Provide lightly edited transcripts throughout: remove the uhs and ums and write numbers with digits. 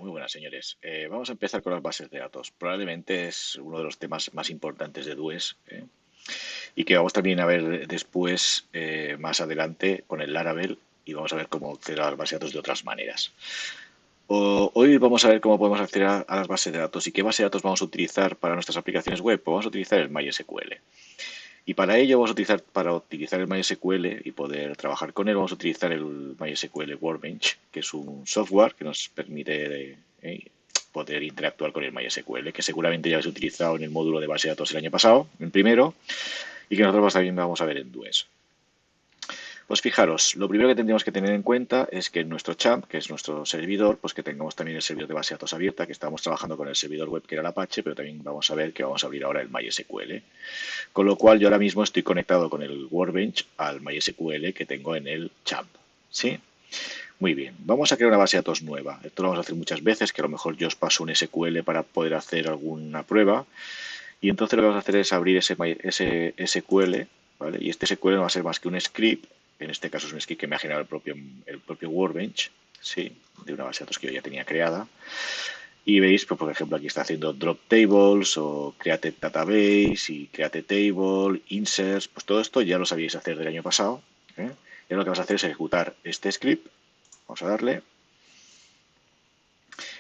Muy buenas, señores. Vamos a empezar con las bases de datos. Probablemente es uno de los temas más importantes de DUES, y que vamos también a ver después, más adelante, con el Laravel, y vamos a ver cómo acceder a las bases de datos de otras maneras. Hoy vamos a ver cómo podemos acceder a las bases de datos y qué base de datos vamos a utilizar para nuestras aplicaciones web. Pues vamos a utilizar el MySQL. Y para ello para utilizar el MySQL y poder trabajar con él, vamos a utilizar el MySQL Workbench, que es un software que nos permite poder interactuar con el MySQL, que seguramente ya habéis utilizado en el módulo de base de datos el año pasado, en primero, y que nosotros también vamos a ver en DUES. Pues fijaros, lo primero que tendríamos que tener en cuenta es que en nuestro champ, que es nuestro servidor, pues que tengamos también el servidor de base de datos abierta, que estábamos trabajando con el servidor web que era el Apache, pero también vamos a ver que vamos a abrir ahora el MySQL. Con lo cual yo ahora mismo estoy conectado con el Workbench al MySQL que tengo en el champ. ¿Sí? Muy bien. Vamos a crear una base de datos nueva. Esto lo vamos a hacer muchas veces, que a lo mejor yo os paso un SQL para poder hacer alguna prueba. Y entonces lo que vamos a hacer es abrir ese SQL, ¿vale? Y este SQL no va a ser más que un script. En este caso es un script que me ha generado el propio Workbench, ¿sí? De una base de datos que yo ya tenía creada. Y veis, pues, por ejemplo, aquí está haciendo drop tables o create database y create table, inserts, pues todo esto ya lo sabíais hacer del año pasado. Y ahora lo que vamos a hacer es ejecutar este script. Vamos a darle.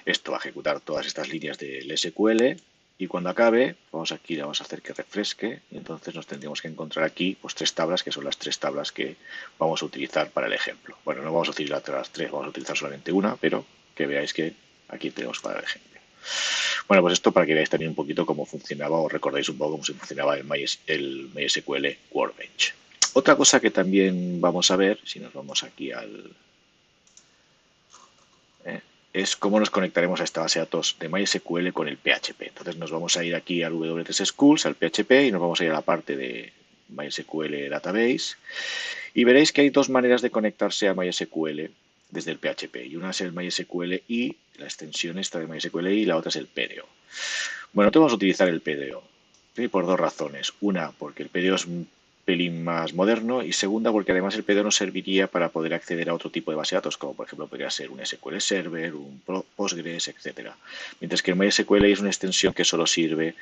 Esto va a ejecutar todas estas líneas del SQL y cuando acabe, vamos aquí, le vamos a hacer que refresque y entonces nos tendríamos que encontrar aquí pues tres tablas, que son las tres tablas que vamos a utilizar para el ejemplo. Bueno, no vamos a utilizar las tres, vamos a utilizar solamente una, pero que veáis que aquí tenemos para el ejemplo. Bueno, pues esto para que veáis también un poquito cómo funcionaba o recordáis un poco cómo se funcionaba el MySQL Workbench. Otra cosa que también vamos a ver, si nos vamos aquí eh, es cómo nos conectaremos a esta base de datos de MySQL con el PHP. Entonces nos vamos a ir aquí al W3 Schools, al PHP, y nos vamos a ir a la parte de MySQL Database. Y veréis que hay dos maneras de conectarse a MySQL desde el PHP. Y una es el MySQL y la extensión esta de MySQL y la otra es el PDO. Bueno, vamos a utilizar el PDO, ¿sí? Por dos razones. Una, porque el PDO es un pelín más moderno y segunda, porque además el PDO nos serviría para poder acceder a otro tipo de base de datos, como por ejemplo podría ser un SQL Server, un Postgres, etcétera. Mientras que el MySQL es una extensión que solo sirve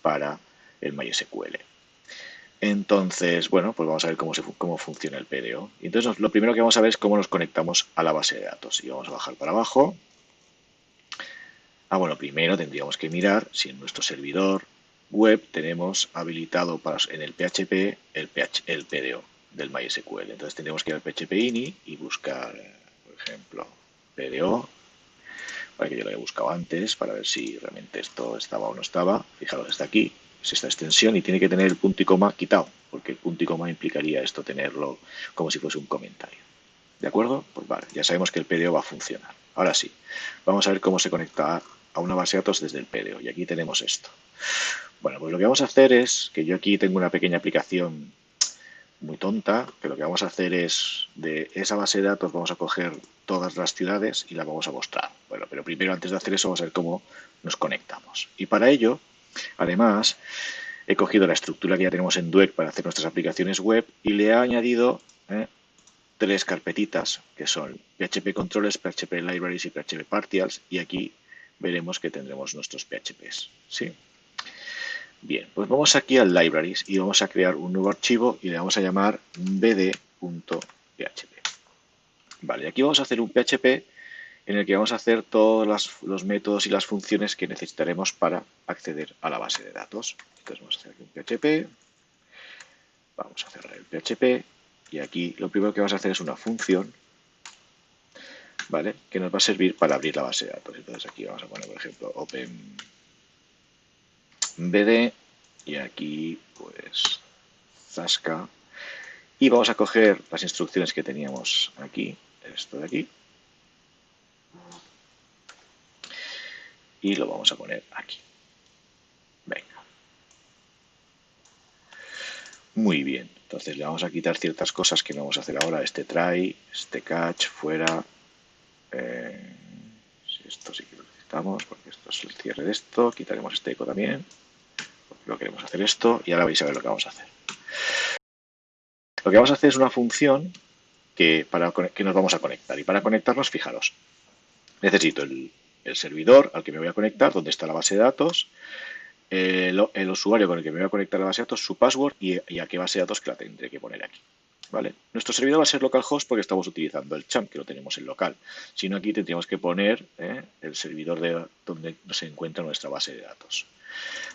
para el MySQL. Entonces, bueno, pues vamos a ver cómo funciona el PDO. Entonces, lo primero que vamos a ver es cómo nos conectamos a la base de datos. Y vamos a bajar para abajo. Bueno, primero tendríamos que mirar si en nuestro servidor web tenemos habilitado en el PHP el PDO del MySQL. Entonces tendríamos que ir al PHP ini y buscar, por ejemplo, PDO, para que yo lo haya buscado antes, para ver si realmente esto estaba o no estaba. Fijaros, está aquí, es esta extensión y tiene que tener el punto y coma quitado, porque el punto y coma implicaría esto tenerlo como si fuese un comentario. ¿De acuerdo? Pues vale, ya sabemos que el PDO va a funcionar. Ahora sí, vamos a ver cómo se conecta a una base de datos desde el PDO. Y aquí tenemos esto. Bueno, pues lo que vamos a hacer es que yo aquí tengo una pequeña aplicación muy tonta, que lo que vamos a hacer es de esa base de datos vamos a coger todas las ciudades y las vamos a mostrar. Bueno, pero primero antes de hacer eso vamos a ver cómo nos conectamos. Y para ello, además, he cogido la estructura que ya tenemos en Dweck para hacer nuestras aplicaciones web y le he añadido tres carpetitas que son PHP Controllers, PHP Libraries y PHP Partials, y aquí veremos que tendremos nuestros PHPs. ¿Sí? Bien, pues vamos aquí al Libraries y vamos a crear un nuevo archivo y le vamos a llamar bd.php. Vale, aquí vamos a hacer un PHP en el que vamos a hacer todos los métodos y las funciones que necesitaremos para acceder a la base de datos. Entonces vamos a hacer aquí un PHP, vamos a cerrar el PHP y aquí lo primero que vamos a hacer es una función, ¿vale? Que nos va a servir para abrir la base de datos. Entonces aquí vamos a poner, por ejemplo, openbd y aquí pues zasca y vamos a coger las instrucciones que teníamos aquí, esto de aquí, y lo vamos a poner aquí. Venga. Muy bien. Entonces le vamos a quitar ciertas cosas que no vamos a hacer ahora. Este try, este catch, fuera. Esto sí que lo necesitamos porque esto es el cierre de esto. Quitaremos este eco también. Porque no queremos hacer esto. Y ahora vais a ver lo que vamos a hacer. Lo que vamos a hacer es una función que nos vamos a conectar. Y para conectarnos, fijaros, necesito el servidor al que me voy a conectar, donde está la base de datos, el usuario con el que me voy a conectar a la base de datos, su password y a qué base de datos que la tendré que poner aquí. ¿Vale? Nuestro servidor va a ser localhost porque estamos utilizando el champ, que lo tenemos en local. Si no, aquí tendríamos que poner el servidor de donde se encuentra nuestra base de datos.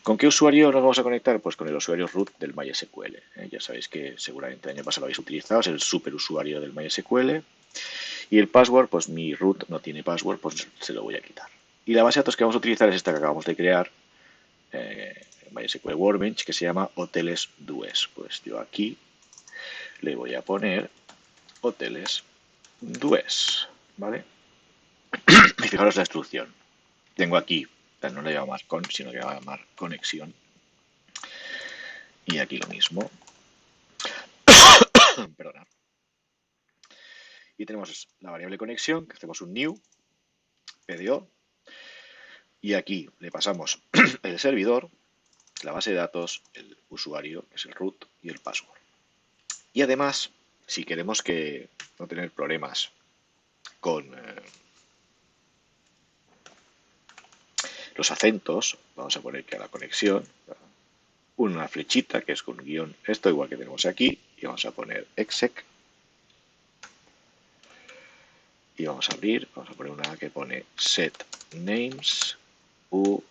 ¿Con qué usuario nos vamos a conectar? Pues con el usuario root del MySQL. Ya sabéis que seguramente el año pasado lo habéis utilizado, es el superusuario del MySQL. Y el password, pues mi root no tiene password, pues se lo voy a quitar. Y la base de datos que vamos a utilizar es esta que acabamos de crear, MySQL Workbench, que se llama Hoteles Dues. Pues yo aquí le voy a poner Hoteles Dues, ¿vale? Y fijaros la instrucción. Tengo aquí, no le voy a llamar con, sino que voy a llamar conexión. Y aquí lo mismo. Perdona. Y tenemos la variable conexión, que hacemos un new, PDO, y aquí le pasamos el servidor, la base de datos, el usuario, que es el root, y el password. Y además, si queremos que no tener problemas con los acentos, vamos a poner que a la conexión, una flechita que es con guión, esto igual que tenemos aquí, y vamos a poner exec. Y vamos a abrir, vamos a poner una que pone set names UTF-8.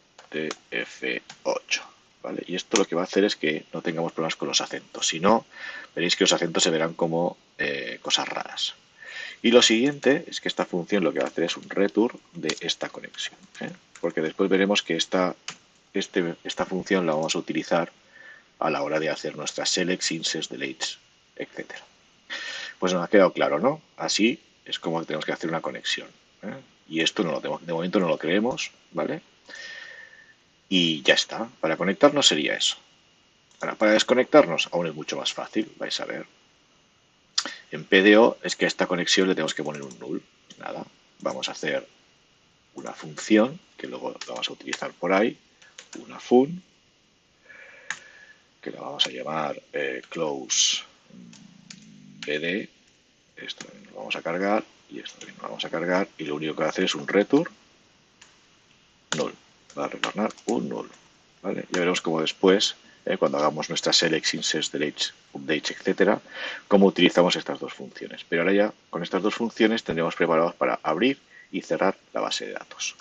¿Vale? Y esto lo que va a hacer es que no tengamos problemas con los acentos. Si no, veréis que los acentos se verán como cosas raras. Y lo siguiente es que esta función lo que va a hacer es un return de esta conexión. Porque después veremos que esta función la vamos a utilizar a la hora de hacer nuestras selects, inserts, deletes, etc. Pues nos ha quedado claro, ¿no? Así es como tenemos que hacer una conexión. Y esto no lo tenemos, de momento no lo creemos, ¿vale? Y ya está. Para conectarnos sería eso. Ahora, para desconectarnos aún es mucho más fácil, vais a ver. En PDO es que a esta conexión le tenemos que poner un null. Nada, vamos a hacer una función que luego la vamos a utilizar por ahí, una fun, que la vamos a llamar close bd. Esto también lo vamos a cargar y esto también lo vamos a cargar y lo único que va a hacer es un return null. Va a retornar un null. ¿Vale? Ya veremos cómo después, cuando hagamos nuestras selects, inserts, deletes, updates, etcétera, cómo utilizamos estas dos funciones. Pero ahora ya con estas dos funciones tendremos preparados para abrir y cerrar la base de datos.